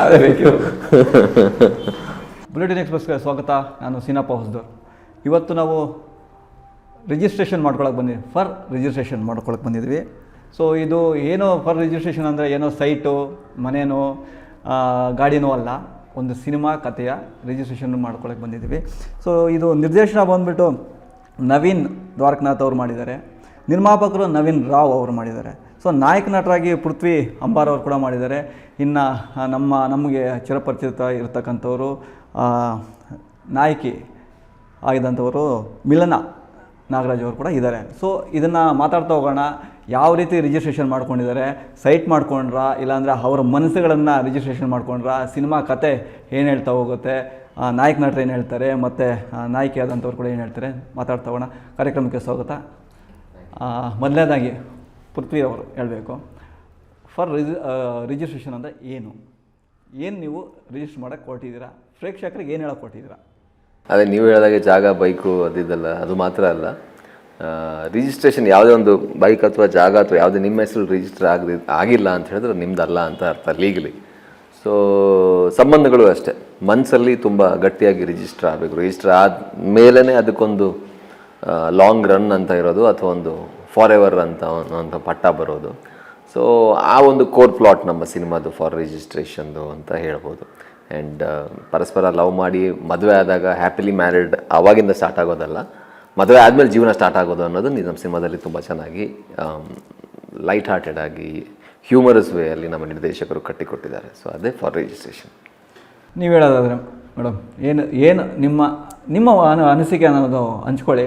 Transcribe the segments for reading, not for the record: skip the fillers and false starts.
ಅದೇ ಬೇಕು. ಬುಲೆಟಿನ್ ಎಕ್ಸ್‌ಪ್ರೆಸ್ಗೆ ಸ್ವಾಗತ. ನಾನು ಸೀನಪ್ಪ ಹೊಸದೂರ್. ಇವತ್ತು ನಾವು ರಿಜಿಸ್ಟ್ರೇಷನ್ ರಿಜಿಸ್ಟ್ರೇಷನ್ ಮಾಡ್ಕೊಳಕ್ಕೆ ಬಂದಿದ್ವಿ. ಸೊ ಇದು ಏನೋ ಫರ್ ರಿಜಿಸ್ಟ್ರೇಷನ್ ಅಂದರೆ ಏನೋ ಸೈಟು, ಮನೇನೋ, ಗಾಡಿನೋ ಅಲ್ಲ, ಒಂದು ಸಿನಿಮಾ ಕಥೆಯ ರಿಜಿಸ್ಟ್ರೇಷನ್ ಮಾಡ್ಕೊಳಕ್ಕೆ ಬಂದಿದ್ವಿ. ಸೊ ಇದು ನಿರ್ದೇಶನ ಬಂದುಬಿಟ್ಟು ನವೀನ್ ದ್ವಾರಕನಾಥ್ ಅವರು ಮಾಡಿದ್ದಾರೆ. ನಿರ್ಮಾಪಕರು ನವೀನ್ ರಾವ್ ಅವರು ಮಾಡಿದ್ದಾರೆ. ಸೊ ನಾಯಕ ನಟರಾಗಿ ಪೃಥ್ವಿ ಅಂಬಾರ್ ಅವರು ಕೂಡ ಮಾಡಿದ್ದಾರೆ. ಇನ್ನು ನಮಗೆ ಚಿರಪರಿಚಿತ ಇರತಕ್ಕಂಥವರು ನಾಯಕಿ ಆಗಿದ್ದಂಥವರು ಮಿಲನ ನಾಗರಾಜ್ ಅವರು ಕೂಡ ಇದ್ದಾರೆ. ಸೊ ಇದನ್ನು ಮಾತಾಡ್ತಾ ಹೋಗೋಣ. ಯಾವ ರೀತಿ ರಿಜಿಸ್ಟ್ರೇಷನ್ ಮಾಡ್ಕೊಂಡಿದ್ದಾರೆ, ಸೈಟ್ ಮಾಡ್ಕೊಂಡ್ರಾ, ಇಲ್ಲಾಂದರೆ ಅವರ ಮನಸ್ಸುಗಳನ್ನು ರಿಜಿಸ್ಟ್ರೇಷನ್ ಮಾಡ್ಕೊಂಡ್ರಾ, ಸಿನಿಮಾ ಕತೆ ಏನು ಹೇಳ್ತಾ ಹೋಗುತ್ತೆ, ನಾಯಕ ನಟರು ಏನು ಹೇಳ್ತಾರೆ, ಮತ್ತು ನಾಯಕಿ ಆದಂಥವ್ರು ಕೂಡ ಏನು ಹೇಳ್ತಾರೆ, ಮಾತಾಡ್ತಾ ಹೋಗೋಣ. ಕಾರ್ಯಕ್ರಮಕ್ಕೆ ಸ್ವಾಗತ. ಮೊದಲನೇದಾಗಿ ಪೃಥ್ವಿ ಅವರು ಹೇಳಬೇಕು, ಫರ್ ರಿಜಿಸ್ಟ್ರೇಷನ್ ಅಂದರೆ ಏನು ನೀವು ರಿಜಿಸ್ಟರ್ ಮಾಡೋಕ್ಕೆ ಕೊಟ್ಟಿದ್ದೀರಾ, ಪ್ರೇಕ್ಷಕರಿಗೆ ಏನು ಹೇಳೋಕ್ಕೆ ಕೊಟ್ಟಿದ್ದೀರಾ? ಅದೇ ನೀವು ಹೇಳಿದಾಗೆ ಜಾಗ, ಬೈಕು ಅದಿದ್ದಲ್ಲ, ಅದು ಮಾತ್ರ ಅಲ್ಲ. ರಿಜಿಸ್ಟ್ರೇಷನ್ ಯಾವುದೇ ಒಂದು ಬೈಕ್ ಅಥವಾ ಜಾಗ ಅಥವಾ ಯಾವುದೇ ನಿಮ್ಮ ಹೆಸರು ರಿಜಿಸ್ಟರ್ ಆಗಿಲ್ಲ ಅಂತ ಹೇಳಿದ್ರೆ ನಿಮ್ದಲ್ಲ ಅಂತ ಅರ್ಥ ಲೀಗಲಿ. ಸೊ ಸಂಬಂಧಗಳು ಅಷ್ಟೇ, ಮನಸ್ಸಲ್ಲಿ ತುಂಬ ಗಟ್ಟಿಯಾಗಿ ರಿಜಿಸ್ಟರ್ ಆಗಬೇಕು. ರಿಜಿಸ್ಟರ್ ಆದಮೇಲೆ ಅದಕ್ಕೊಂದು ಲಾಂಗ್ ರನ್ ಅಂತ ಇರೋದು ಅಥವಾ ಒಂದು ಫಾರ್ ಎವರ್ ಅಂತ ಪಟ್ಟ ಬರೋದು. ಸೊ ಆ ಒಂದು ಕೋರ್ ಪ್ಲಾಟ್ ನಮ್ಮ ಸಿನಿಮಾದು ಫಾರ್ ರಿಜಿಸ್ಟ್ರೇಷನ್ದು ಅಂತ ಹೇಳ್ಬೋದು. ಆ್ಯಂಡ್ ಪರಸ್ಪರ ಲವ್ ಮಾಡಿ ಮದುವೆ ಆದಾಗ ಹ್ಯಾಪಿಲಿ ಮ್ಯಾರಿಡ್ ಆವಾಗಿಂದ ಸ್ಟಾರ್ಟ್ ಆಗೋದಲ್ಲ, ಮದುವೆ ಆದಮೇಲೆ ಜೀವನ ಸ್ಟಾರ್ಟ್ ಆಗೋದು ಅನ್ನೋದು ನಮ್ಮ ಸಿನಿಮಾದಲ್ಲಿ ತುಂಬ ಚೆನ್ನಾಗಿ ಲೈಟ್ ಹಾರ್ಟೆಡ್ ಆಗಿ ಹ್ಯೂಮರಸ್ ವೇಯಲ್ಲಿ ನಮ್ಮ ನಿರ್ದೇಶಕರು ಕಟ್ಟಿಕೊಟ್ಟಿದ್ದಾರೆ. ಸೊ ಅದೇ ಫಾರ್ ರಿಜಿಸ್ಟ್ರೇಷನ್. ನೀವು ಹೇಳೋದಾದರೆ ಮೇಡಮ್, ಏನು ನಿಮ್ಮ ಅನಿಸಿಕೆ ಅನ್ನೋದು ಹಂಚ್ಕೊಳ್ಳಿ.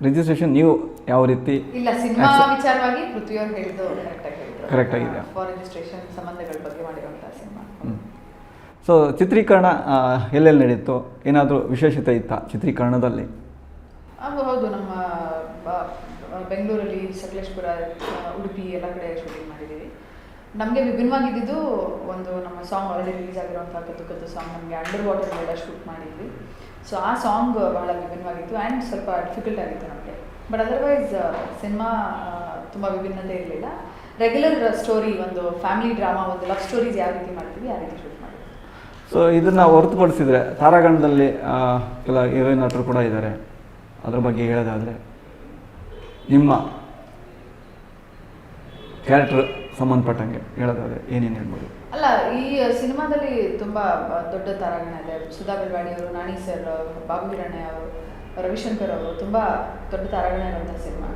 ರಿಜಿಸ್ಟ್ರೇಷನ್ ನೀವು ಯಾವ ರೀತಿ? ಇಲ್ಲ, ಸಿನಿಮಾ ವಿಚಾರವಾಗಿ ಪೃಥ್ವಿಯವರು ಹೇಳಿದ್ದು ಕರೆಕ್ಟ್ ಆಗಿದೆ. ಫಾರ್ ರಿಜಿಸ್ಟ್ರೇಷನ್ ಸಂಬಂಧಗಳ ಬಗ್ಗೆ ಮಾಡಿರುವಂಥ ಸಿನಿಮಾ. ಸೊ ಚಿತ್ರೀಕರಣ ಎಲ್ಲೆಲ್ಲಿ ನಡೀತು, ಏನಾದರೂ ವಿಶೇಷತೆ ಇತ್ತಾ ಚಿತ್ರೀಕರಣದಲ್ಲಿ? ಹೌದು, ನಮ್ಮ ಬೆಂಗಳೂರಲ್ಲಿ, ಸಕಲೇಶ್ಪುರ, ಉಡುಪಿ ಎಲ್ಲ ಕಡೆ ಶೂಟಿಂಗ್ ಮಾಡಿದ್ದೀವಿ. ನಮಗೆ ವಿಭಿನ್ನವಾಗಿದ್ದು ಒಂದು ನಮ್ಮ ಸಾಂಗ್ ಆಲ್ರೆಡಿ ರಿಲೀಸ್ ಆಗಿರುವಂಥ ಕದ್ದು ಸಾಂಗ್ ನಮಗೆ ಅಂಡರ್ ವಾಟರ್ಗೆಲ್ಲ ಶೂಟ್ ಮಾಡಿದ್ವಿ. ಸೊ ಆ ಸಾಂಗ್ ಬಹಳ ವಿಭಿನ್ನವಾಗಿತ್ತು ಆ್ಯಂಡ್ ಸ್ವಲ್ಪ ಡಿಫಿಕಲ್ಟ್ ಆಗಿತ್ತು ನಮಗೆ. ಬಟ್ ಅದರ್ವೈಸ್ ಸಿನಿಮಾ ತುಂಬ ವಿಭಿನ್ನತೆ ಇರಲಿಲ್ಲ. ರೆಗ್ಯುಲರ್ ಸ್ಟೋರಿ, ಒಂದು ಫ್ಯಾಮಿಲಿ ಡ್ರಾಮಾ, ಒಂದು ಲವ್ ಸ್ಟೋರೀಸ್ ಯಾವ ರೀತಿ ಮಾಡ್ತೀವಿ ಆ ರೀತಿ ಶೂಟ್ ಮಾಡಿದ್ವಿ. ಸೊ ಇದನ್ನು ಹೊರತುಪಡಿಸಿದರೆ ತಾರಾಗಣದಲ್ಲಿ ಕೆಲ ಹೀರೋಯಿನ್ ನಟರು ಕೂಡ ಇದ್ದಾರೆ. ಅದ್ರ ಬಗ್ಗೆ ಹೇಳೋದಾದರೆ ನಿಮ್ಮ ಕ್ಯಾರೆಕ್ಟರ್ ಸಂಬಂಧಪಟ್ಟಂಗೆ ಹೇಳೋದಾದರೆ ಏನೇನು ಹೇಳ್ಬೋದು? ಅಲ್ಲ, ಈ ಸಿನಿಮಾದಲ್ಲಿ ತುಂಬ ದೊಡ್ಡ ತಾರಾಗಣ ಇದೆ. ಸುಧಾ ಬೆಳವಾಡಿ ಅವರು, ನಾಣಿ ಸರ್, ಬಾಬು ಹಿರಣ್ಯ ಅವರು, ರವಿಶಂಕರ್ ಅವರು, ತುಂಬ ದೊಡ್ಡ ತಾರಾಗಣ ಇರುವಂಥ ಸಿನಿಮಾ.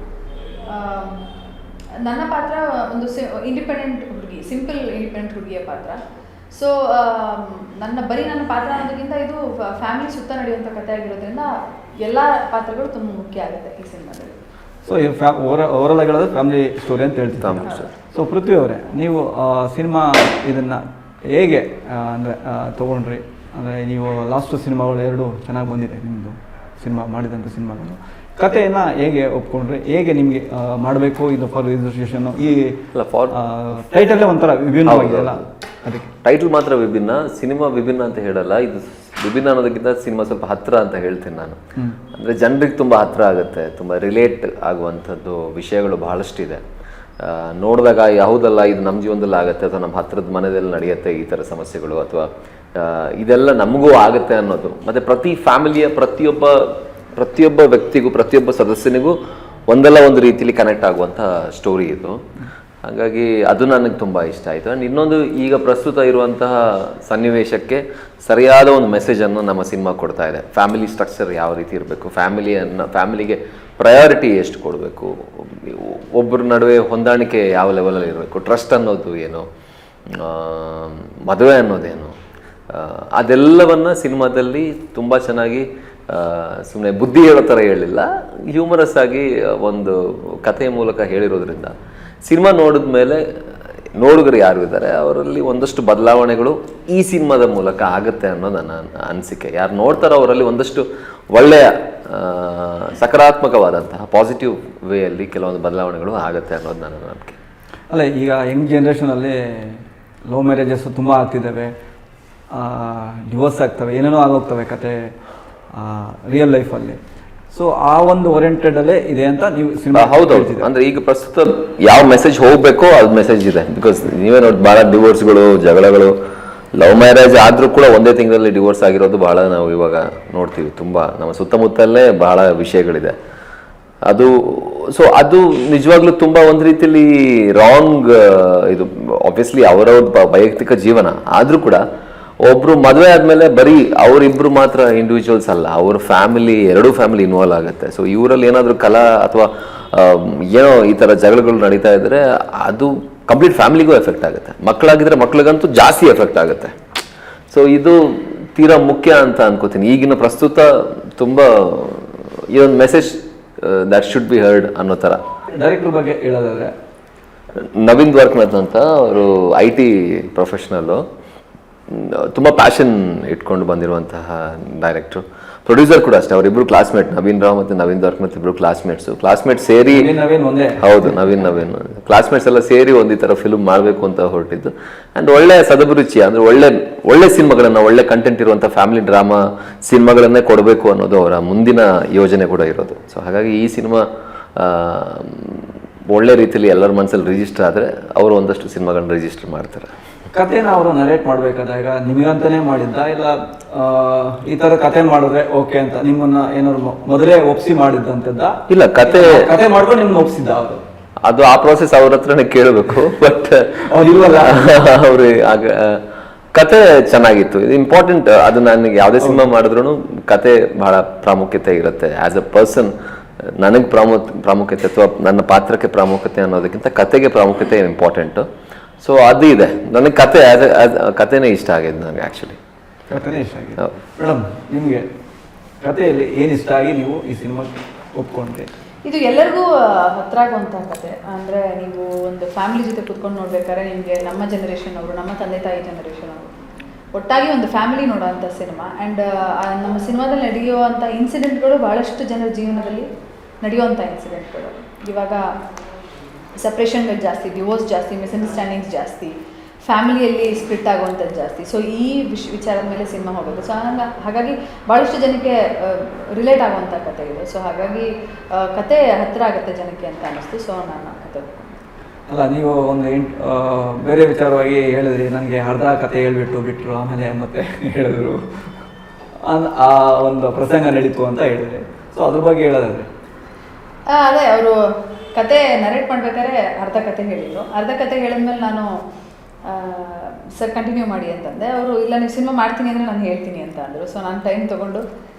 ನನ್ನ ಪಾತ್ರ ಒಂದು ಇಂಡಿಪೆಂಡೆಂಟ್ ಹುಡುಗಿ, ಸಿಂಪಲ್ ಇಂಡಿಪೆಂಡೆಂಟ್ ಹುಡುಗಿಯ ಪಾತ್ರ. ಸೊ ನನ್ನ ಪಾತ್ರ ಅನ್ನೋದಕ್ಕಿಂತ ಇದು ಫ್ಯಾಮಿಲಿ ಸುತ್ತ ನಡೆಯುವಂಥ ಕಥೆ ಆಗಿರೋದ್ರಿಂದ ಎಲ್ಲ ಪಾತ್ರಗಳು ತುಂಬ ಮುಖ್ಯ ಆಗುತ್ತೆ ಈ ಸಿನಿಮಾದಲ್ಲಿ. ಸೊ ಓವರಾಲ್ ಆಗಿ ಹೇಳೋದು ಫ್ಯಾಮಿಲಿ ಸ್ಟೋರಿ ಅಂತ ಹೇಳ್ತಿದ್ದೆ. ಸೊ ಪೃಥ್ವಿ ಅವರೇ, ನೀವು ಸಿನಿಮಾ ಇದನ್ನು ಹೇಗೆ ಅಂದರೆ ತೊಗೊಂಡ್ರಿ? ಅಂದರೆ ನೀವು ಲಾಸ್ಟ್ ಸಿನಿಮಾಗಳು 2 ಚೆನ್ನಾಗಿ ಬಂದಿದೆ ನಿಮ್ಮದು, ಸಿನಿಮಾ ಮಾಡಿದಂಥ ಸಿನಿಮಾಗಳು. ಕಥೆಯನ್ನು ಹೇಗೆ ಒಪ್ಕೊಂಡ್ರಿ? ಹೇಗೆ ನಿಮಗೆ ಮಾಡಬೇಕು ಇದು ಫಾರ್ ರಿಜಿಸ್ಟ್ರೇಷನ್? ಈ ಟೈಟಲ್ಲೇ ಒಂಥರ ವಿಭಿನ್ನವಾಗಿದೆಯಲ್ಲ, ಅದಕ್ಕೆ ಟೈಟಲ್ ಮಾತ್ರ ವಿಭಿನ್ನ, ಸಿನಿಮಾ ವಿಭಿನ್ನ ಅಂತ ಹೇಳಲ್ಲ. ಇದು ವಿಭಿನ್ನ ಅನ್ನೋದಕ್ಕಿಂತ ಸಿನಿಮಾ ಸ್ವಲ್ಪ ಹತ್ತಿರ ಅಂತ ಹೇಳ್ತೀನಿ ನಾನು. ಅಂದರೆ ಜನರಿಗೆ ತುಂಬ ಹತ್ತಿರ ಆಗುತ್ತೆ, ತುಂಬ ರಿಲೇಟ್ ಆಗುವಂಥದ್ದು ವಿಷಯಗಳು ಬಹಳಷ್ಟಿದೆ. ನೋಡಿದಾಗ ಯಾವುದಲ್ಲ ಇದು ನಮ್ಮ ಜೀವನದಲ್ಲಿ ಆಗುತ್ತೆ ಅಥವಾ ನಮ್ಮ ಹತ್ತಿರದ ಮನೆಯಲ್ಲಿ ನಡೆಯುತ್ತೆ ಈ ಥರ ಸಮಸ್ಯೆಗಳು, ಅಥವಾ ಇದೆಲ್ಲ ನಮಗೂ ಆಗುತ್ತೆ ಅನ್ನೋದು. ಮತ್ತು ಪ್ರತಿ ಫ್ಯಾಮಿಲಿಯ ಪ್ರತಿಯೊಬ್ಬ ವ್ಯಕ್ತಿಗೂ, ಪ್ರತಿಯೊಬ್ಬ ಸದಸ್ಯನಿಗೂ ಒಂದಲ್ಲ ಒಂದು ರೀತಿಯಲ್ಲಿ ಕನೆಕ್ಟ್ ಆಗುವಂಥ ಸ್ಟೋರಿ ಇದು. ಹಾಗಾಗಿ ಅದು ನನಗೆ ತುಂಬ ಇಷ್ಟ ಆಯಿತು. ಆ್ಯಂಡ್ ಇನ್ನೊಂದು, ಈಗ ಪ್ರಸ್ತುತ ಇರುವಂತಹ ಸನ್ನಿವೇಶಕ್ಕೆ ಸರಿಯಾದ ಒಂದು ಮೆಸೇಜನ್ನು ನಮ್ಮ ಸಿನಿಮಾ ಕೊಡ್ತಾ ಇದೆ. ಫ್ಯಾಮಿಲಿ ಸ್ಟ್ರಕ್ಚರ್ ಯಾವ ರೀತಿ ಇರಬೇಕು, ಫ್ಯಾಮಿಲಿಗೆ ಪ್ರಯಾರಿಟಿ ಎಷ್ಟು ಕೊಡಬೇಕು, ಒಬ್ಬರ ನಡುವೆ ಹೊಂದಾಣಿಕೆ ಯಾವ ಲೆವೆಲಲ್ಲಿ ಇರಬೇಕು, ಟ್ರಸ್ಟ್ ಅನ್ನೋದು ಏನು, ಮದುವೆ ಅನ್ನೋದೇನು, ಅದೆಲ್ಲವನ್ನು ಸಿನಿಮಾದಲ್ಲಿ ತುಂಬ ಚೆನ್ನಾಗಿ ಸುಮ್ಮನೆ ಬುದ್ಧಿ ಹೇಳೋ ಥರ ಹೇಳಿಲ್ಲ, ಹ್ಯೂಮರಸ್ ಆಗಿ ಒಂದು ಕಥೆಯ ಮೂಲಕ ಹೇಳಿರೋದ್ರಿಂದ ಸಿನಿಮಾ ನೋಡಿದ ಮೇಲೆ ನೋಡುಗರು ಯಾರು ಇದ್ದಾರೆ ಅವರಲ್ಲಿ ಒಂದಷ್ಟು ಬದಲಾವಣೆಗಳು ಈ ಸಿನಿಮಾದ ಮೂಲಕ ಆಗುತ್ತೆ ಅನ್ನೋದು ನನ್ನ ಅನಿಸಿಕೆ. ಯಾರು ನೋಡ್ತಾರೋ ಅವರಲ್ಲಿ ಒಂದಷ್ಟು ಒಳ್ಳೆಯ ಸಕಾರಾತ್ಮಕವಾದಂತಹ ಪಾಸಿಟಿವ್ ವೇಯಲ್ಲಿ ಕೆಲವೊಂದು ಬದಲಾವಣೆಗಳು ಆಗುತ್ತೆ ಅನ್ನೋದು ನನ್ನ ನಂಬಿಕೆ. ಅಲ್ಲ, ಈಗ ಯಂಗ್ ಜನ್ರೇಷನಲ್ಲಿ ಲವ್ ಮ್ಯಾರೇಜಸ್ ತುಂಬ ಆಗ್ತಿದ್ದಾವೆ, ಡಿವೋರ್ಸ್ ಆಗ್ತವೆ, ಏನೇನೋ ಆಗೋಗ್ತವೆ ಕತೆ ರಿಯಲ್ ಲೈಫಲ್ಲಿ. ಸೊ ಆ ಒಂದು ಓರಿಯೆಂಟೆಡಲ್ಲೇ ಇದೆ ಅಂತ ನೀವು ಸಿನಿಮಾ ಹೌದೌದು. ಅಂದ್ರೆ ಈಗ ಪ್ರಸ್ತುತ ಯಾವ ಮೆಸೇಜ್ ಹೋಗ್ಬೇಕೋ ಅದು ಮೆಸೇಜ್ ಇದೆ. ಬಿಕಾಸ್ ನೀವೇ ನೋಡಿ, ಬಹಳ ಡಿವೋರ್ಸ್ಗಳು, ಜಗಳಗಳು, ಲವ್ ಮ್ಯಾರೇಜ್ ಆದ್ರೂ ಕೂಡ ಒಂದೇ ತಿಂಗಳಲ್ಲಿ ಡಿವೋರ್ಸ್ ಆಗಿರೋದು ಬಹಳ ನಾವು ಇವಾಗ ನೋಡ್ತೀವಿ. ತುಂಬಾ ನಮ್ಮ ಸುತ್ತಮುತ್ತಲೇ ಬಹಳ ವಿಷಯಗಳಿದೆ. ಅದು ನಿಜವಾಗ್ಲೂ ತುಂಬಾ ಒಂದು ರೀತಿಯಲ್ಲಿ ರಾಂಗ್. ಇದು ಆಬ್ವಿಯಸ್ಲಿ ಅವರವ್ರ ವೈಯಕ್ತಿಕ ಜೀವನ ಆದ್ರೂ ಕೂಡ ಒಬ್ರು ಮದುವೆ ಆದ್ಮೇಲೆ ಬರೀ ಅವರಿಬ್ರು ಮಾತ್ರ ಇಂಡಿವಿಜುವಲ್ಸ್ ಅಲ್ಲ, ಅವ್ರ ಫ್ಯಾಮಿಲಿ, ಎರಡೂ ಫ್ಯಾಮಿಲಿ ಇನ್ವಾಲ್ವ್ ಆಗುತ್ತೆ. ಸೊ ಇವರಲ್ಲಿ ಏನಾದರೂ ಕಲಾ ಅಥವಾ ಏನೋ ಈ ಥರ ಜಗಳಗಳು ನಡೀತಾ ಇದ್ರೆ ಅದು ಕಂಪ್ಲೀಟ್ ಫ್ಯಾಮಿಲಿಗೂ ಎಫೆಕ್ಟ್ ಆಗುತ್ತೆ. ಮಕ್ಕಳಾಗಿದ್ರೆ ಮಕ್ಳಿಗಂತೂ ಜಾಸ್ತಿ ಎಫೆಕ್ಟ್ ಆಗುತ್ತೆ. ಸೊ ಇದು ತೀರಾ ಮುಖ್ಯ ಅಂತ ಅನ್ಕೋತೀನಿ. ಈಗಿನ ಪ್ರಸ್ತುತ ತುಂಬ ಈ ಒಂದು message that should be heard ಅನ್ನೋ ಥರ. ಡೈರೆಕ್ಟರ್ ಬಗ್ಗೆ ಹೇಳೋದಾದ್ರೆ ನವೀನ್ ದ್ವಾರಕನಾಥ್ ಅಂತ ಅವರು IT ಪ್ರೊಫೆಷನಲ್ಲು, ತುಂಬ ಪ್ಯಾಷನ್ ಇಟ್ಕೊಂಡು ಬಂದಿರುವಂತಹ ಡೈರೆಕ್ಟ್ರು. ಪ್ರೊಡ್ಯೂಸರ್ ಕೂಡ ಅಷ್ಟೇ. ಅವರಿಬ್ರು ಕ್ಲಾಸ್ಮೇಟ್, ನವೀನ್ ರಾವ್ ಮತ್ತು ನವೀನ್ ದ್ವಾರಕನಾಥ್ ಇಬ್ರು ಕ್ಲಾಸ್ಮೇಟ್ ಸೇರಿ. ಹೌದು, ನವೀನ್ ಕ್ಲಾಸ್ಮೇಟ್ಸ್ ಎಲ್ಲ ಸೇರಿ ಒಂದು ಈ ಥರ ಫಿಲ್ಮ್ ಮಾಡಬೇಕು ಅಂತ ಹೊರಟಿದ್ದು. ಆ್ಯಂಡ್ ಒಳ್ಳೆ ಸದಭಿರುಚಿ, ಅಂದರೆ ಒಳ್ಳೆ ಸಿನಿಮಾಗಳನ್ನು, ಒಳ್ಳೆ ಕಂಟೆಂಟ್ ಇರುವಂಥ ಫ್ಯಾಮಿಲಿ ಡ್ರಾಮಾ ಸಿನಿಮಾಗಳನ್ನೇ ಕೊಡಬೇಕು ಅನ್ನೋದು ಅವರ ಮುಂದಿನ ಯೋಜನೆ ಕೂಡ ಇರೋದು. ಸೊ ಹಾಗಾಗಿ ಈ ಸಿನಿಮಾ ಒಳ್ಳೆ ರೀತಿಯಲ್ಲಿ ಎಲ್ಲರ ಮನಸ್ಸಲ್ಲಿ ರಿಜಿಸ್ಟರ್ ಆದರೆ ಅವರು ಒಂದಷ್ಟು ಸಿನಿಮಾಗಳನ್ನ ರಿಜಿಸ್ಟರ್ ಮಾಡ್ತಾರೆ. ಕಥೆನ ಅವರು ನರೇಟ್ ಮಾಡ್ಬೇಕಾದಾಗ ನಿಮಗಂತಾನೆ ಮಾಡಿದ್ದ, ಇಲ್ಲ ಈ ತರ ಕತೆ ಮಾಡಿದ್ರೆ ಓಕೆ ಅಂತ ನಿಮ್ಮನ್ನ ಏನಾದ್ರು ಮೊದಲೇ ಒಪ್ಸಿ ಮಾಡಿದ್ದಂತದ್ದ? ಇಲ್ಲ, ಕತೆ ಮಾಡ್ಕೊಂಡು ನಿಮ್ನ ಒಪ್ಸಿದ್ದ ಅವರು? ಅದು ಆ ಪ್ರೋಸೆಸ್ ಅವ್ರ ಹತ್ರನೇ ಕೇಳಬೇಕು. ಬಟ್ ಅವ್ರು ಆಗ ಕತೆ ಚೆನ್ನಾಗಿತ್ತು. ಇದು ಇಂಪಾರ್ಟೆಂಟ್. ಅದು ನನಗೆ ಯಾವುದೇ ಸಿನಿಮಾ ಮಾಡಿದ್ರು ಕತೆ ಬಹಳ ಪ್ರಾಮುಖ್ಯತೆ ಇರುತ್ತೆ. ಆಸ್ ಅ ಪರ್ಸನ್ ನನಗೆ ಪ್ರಾಮುಖ್ಯತೆ ಅಥವಾ ನನ್ನ ಪಾತ್ರಕ್ಕೆ ಪ್ರಾಮುಖ್ಯತೆ ಅನ್ನೋದಕ್ಕಿಂತ ಕತೆಗೆ ಪ್ರಾಮುಖ್ಯತೆ ಇಂಪಾರ್ಟೆಂಟು. ಸೊ ಅದು ಇದೆ. ನನಗೆ ಕತೆನೇ ಇಷ್ಟ ಆಗಿದೆ ನನಗೆ. ಆ್ಯಕ್ಚುಲಿ ಕತೆನೇ ಇಷ್ಟ ಆಗಿದೆ. ಮೇಡಮ್, ನಿಮಗೆ ಕತೆಯಲ್ಲಿ ಏನು ಇಷ್ಟ ಆಗಿ ನೀವು ಈ ಸಿನಿಮಾ ಒಪ್ಕೊಂಡ್ರೆ? ಇದು ಎಲ್ಲರಿಗೂ ಹತ್ರ ಆಗುವಂಥ ಕತೆ. ಅಂದರೆ ನೀವು ಒಂದು ಫ್ಯಾಮಿಲಿ ಜೊತೆ ಕುತ್ಕೊಂಡು ನೋಡ್ಬೇಕಾದ್ರೆ ನಿಮಗೆ ನಮ್ಮ ಜನ್ರೇಷನ್ ಅವರು, ನಮ್ಮ ತಂದೆ ತಾಯಿ ಜನ್ರೇಷನ್ ಅವರು ಒಟ್ಟಾಗಿ ಒಂದು ಫ್ಯಾಮಿಲಿ ನೋಡೋವಂಥ ಸಿನಿಮಾ. ಆ್ಯಂಡ್ ನಮ್ಮ ಸಿನಿಮಾದಲ್ಲಿ ನಡೆಯುವಂಥ ಇನ್ಸಿಡೆಂಟ್ಗಳು ಭಾಳಷ್ಟು ಜನರ ಜೀವನದಲ್ಲಿ ನಡೆಯುವಂಥ ಇನ್ಸಿಡೆಂಟ್ಗಳು. ಇವಾಗ ಸಪ್ರೇಷನ್ಗಳು ಜಾಸ್ತಿ, ಡಿವೋರ್ಸ್ ಜಾಸ್ತಿ, ಮಿಸ್ಅಂಡರ್ಸ್ಟ್ಯಾಂಡಿಂಗ್ಸ್ ಜಾಸ್ತಿ, ಫ್ಯಾಮಿಲಿಯಲ್ಲಿ ಸ್ಪ್ಲಿಟ್ ಆಗುವಂಥದ್ದು ಜಾಸ್ತಿ. ಸೊ ಈ ವಿಚಾರದ ಮೇಲೆ ಸಿನಿಮಾ ಹೋಗೋದು. ಸೊ ಹಾಗಾಗಿ ಭಾಳಷ್ಟು ಜನಕ್ಕೆ ರಿಲೇಟ್ ಆಗುವಂಥ ಕತೆ ಇದೆ. ಸೊ ಹಾಗಾಗಿ ಕತೆ ಹತ್ತಿರ ಆಗುತ್ತೆ ಜನಕ್ಕೆ ಅಂತ ಅನ್ನಿಸ್ತು. ಸೊ ನಾನು ಕತೆ ಅಲ್ಲ, ನೀವು ಒಂದು ಬೇರೆ ವಿಚಾರವಾಗಿ ಹೇಳಿದ್ರಿ, ನನಗೆ ಅರ್ಧ ಕತೆ ಬಿಟ್ಟರು ಆಮೇಲೆ ಮತ್ತೆ ಹೇಳಿದ್ರು ಆ ಒಂದು ಪ್ರಸಂಗ ನಡೀತು ಅಂತ ಹೇಳಿದ್ರಿ. ಸೊ ಅದ್ರ ಬಗ್ಗೆ ಹೇಳೋದಾದ್ರೆ ಅದೇ ಅವರು ಕತೆ ನರೇಟ್ ಮಾಡ್ಬೇಕಾದ್ರೆ ಅರ್ಧ ಕತೆ ಹೇಳಿದರು. ಅರ್ಧ ಕತೆ ಹೇಳಿದ್ಮೇಲೆ ನಾನು ಸರ್ ಕಂಟಿನ್ಯೂ ಮಾಡಿ ಅಂತಂದೆ. ಅವರು ಇಲ್ಲ, ನೀವು ಸಿನಿಮಾ ಮಾಡ್ತೀನಿ ಅಂದರೆ ನಾನು ಹೇಳ್ತೀನಿ ಅಂತ ಅಂದರು. ಸೊ ನಾನು ಟೈಮ್ ತೊಗೊಂಡು,